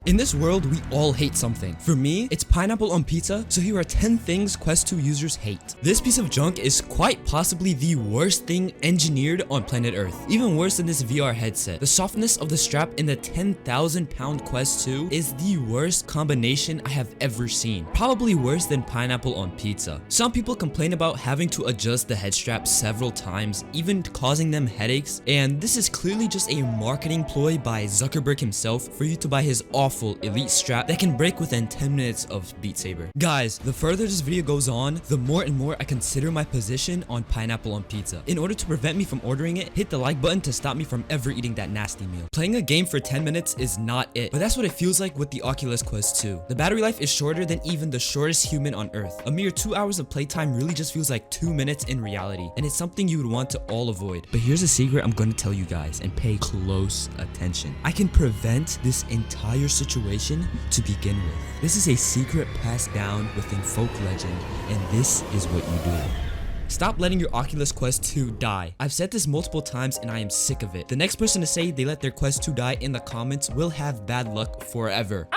In this world, we all hate something. For me, it's pineapple on pizza, so here are 10 things Quest 2 users hate. This piece of junk is quite possibly the worst thing engineered on planet Earth. Even worse than this VR headset. The softness of the strap in the 10,000 pound Quest 2 is the worst combination I have ever seen. Probably worse than pineapple on pizza. Some people complain about having to adjust the head strap several times, even causing them headaches, and this is clearly just a marketing ploy by Zuckerberg himself for you to buy his awful elite strap that can break within 10 minutes of Beat Saber. Guys, the further this video goes on, the more and more I consider my position on pineapple on pizza. In order to prevent me from ordering it, hit the like button to stop me from ever eating that nasty meal. Playing a game for 10 minutes is not it, but that's what it feels like with the Oculus Quest 2. The battery life is shorter than even the shortest human on Earth. A mere 2 hours of playtime really just feels like 2 minutes in reality, and it's something you would want to all avoid. But here's a secret I'm going to tell you guys, and pay close attention. I can prevent this entire situation to begin with. This is a secret passed down within folk legend, and this is what you do. Stop letting your Oculus Quest 2 die. I've said this multiple times and I am sick of it. The next person to say they let their Quest 2 die in the comments will have bad luck forever.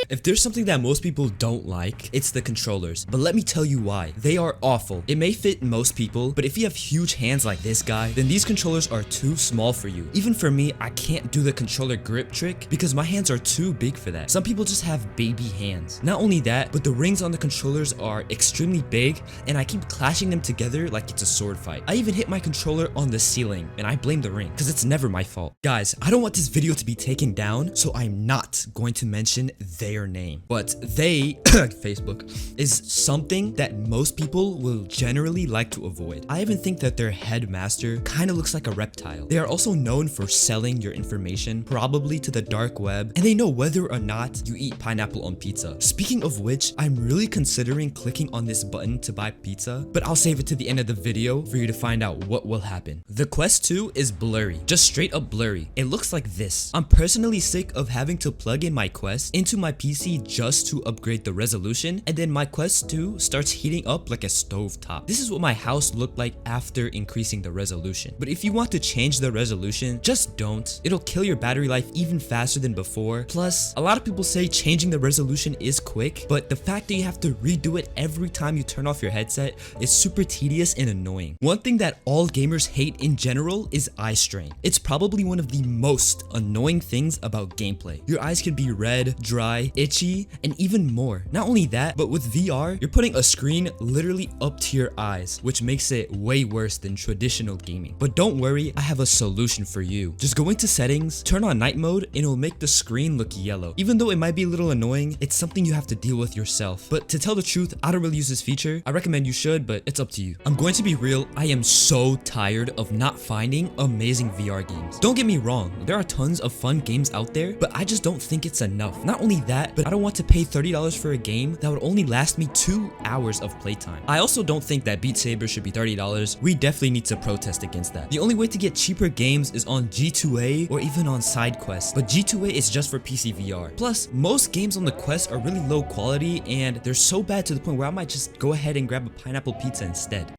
If there's something that most people don't like, it's the controllers. But let me tell you why. They are awful. It may fit most people, but if you have huge hands like this guy, then these controllers are too small for you. Even for me, I can't do the controller grip trick because my hands are too big for that. Some people just have baby hands. Not only that, but the rings on the controllers are extremely big and I keep clashing them together like it's a sword fight. I even hit my controller on the ceiling and I blame the ring because it's never my fault. Guys, I don't want this video to be taken down, so I'm not going to mention their name. But they, Facebook, is something that most people will generally like to avoid. I even think that their headmaster kind of looks like a reptile. They are also known for selling your information, probably to the dark web, and they know whether or not you eat pineapple on pizza. Speaking of which, I'm really considering clicking on this button to buy pizza, but I'll save it to the end of the video for you to find out what will happen. The Quest 2 is blurry, just straight up blurry. It looks like this. I'm personally sick of having to plug in my Quest into my PC just to upgrade the resolution, and then my Quest 2 starts heating up like a stove top. This is what my house looked like after increasing the resolution. But if you want to change the resolution, just don't. It'll kill your battery life even faster than before. Plus, a lot of people say changing the resolution is quick, but the fact that you have to redo it every time you turn off your headset is super tedious and annoying. One thing that all gamers hate in general is eye strain. It's probably one of the most annoying things about gameplay. Your eyes can be red, dry, itchy, and even more. Not only that, but with VR, you're putting a screen literally up to your eyes, which makes it way worse than traditional gaming. But don't worry, I have a solution for you. Just go into settings, turn on night mode, and it'll make the screen look yellow. Even though it might be a little annoying, it's something you have to deal with yourself. But to tell the truth, I don't really use this feature. I recommend you should, but it's up to you. I'm going to be real, I am so tired of not finding amazing VR games. Don't get me wrong, there are tons of fun games out there, but I just don't think it's enough. Not only that, but I don't want to pay $30 for a game that would only last me 2 hours of playtime. I also don't think that Beat Saber should be $30. We definitely need to protest against that. The only way to get cheaper games is on G2A or even on SideQuest, but G2A is just for PC VR. Plus, most games on the Quest are really low quality and they're so bad to the point where I might just go ahead and grab a pineapple pizza instead.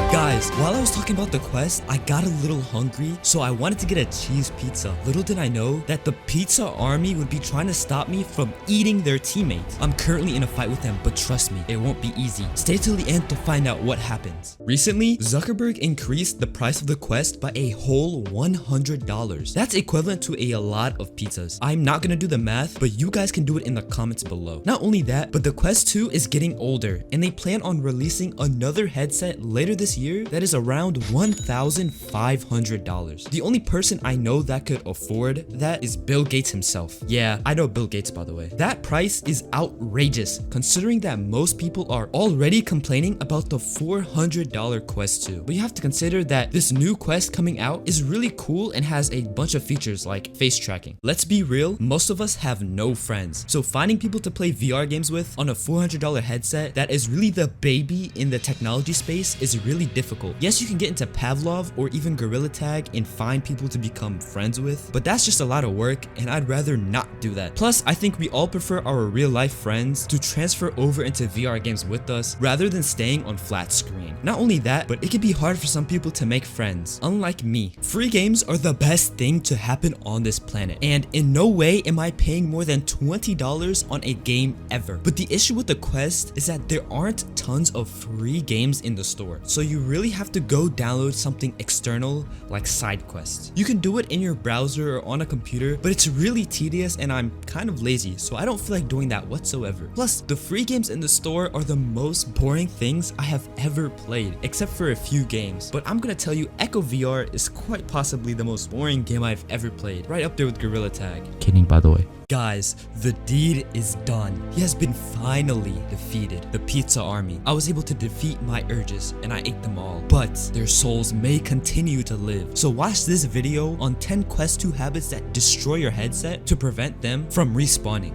Guys, while I was talking about the Quest, I got a little hungry, so I wanted to get a cheese pizza. Little did I know that the pizza army would be trying to stop me from eating their teammates. I'm currently in a fight with them, but trust me, it won't be easy. Stay till the end to find out what happens. Recently, Zuckerberg increased the price of the Quest by a whole $100. That's equivalent to a lot of pizzas. I'm not gonna do the math, but you guys can do it in the comments below. Not only that, but the Quest 2 is getting older, and they plan on releasing another headset later this year that is around $1,500. The only person I know that could afford that is Bill Gates himself. Yeah, I know Bill Gates, by the way. That price is outrageous considering that most people are already complaining about the $400 Quest 2. But you have to consider that this new Quest coming out is really cool and has a bunch of features like face tracking. Let's be real, most of us have no friends. So finding people to play VR games with on a $400 headset that is really the baby in the technology space is really difficult. difficult. Yes, you can get into Pavlov or even Gorilla Tag and find people to become friends with, but that's just a lot of work and I'd rather not do that. Plus, I think we all prefer our real life friends to transfer over into VR games with us rather than staying on flat screen. Not only that, but it can be hard for some people to make friends, unlike me. Free games are the best thing to happen on this planet, and in no way am I paying more than $20 on a game ever. But the issue with the Quest is that there aren't tons of free games in the store, so you really have to go download something external like side quests. You can do it in your browser or on a computer, but it's really tedious and I'm kind of lazy, so I don't feel like doing that whatsoever. Plus, the free games in the store are the most boring things I have ever played, except for a few games. But I'm gonna tell you, Echo VR is quite possibly the most boring game I've ever played, right up there with Gorilla Tag. Kidding, by the way. Guys, the deed is done. He has been finally defeated. The pizza army. I was able to defeat my urges and I ate them all. But their souls may continue to live. So watch this video on 10 Quest 2 habits that destroy your headset to prevent them from respawning.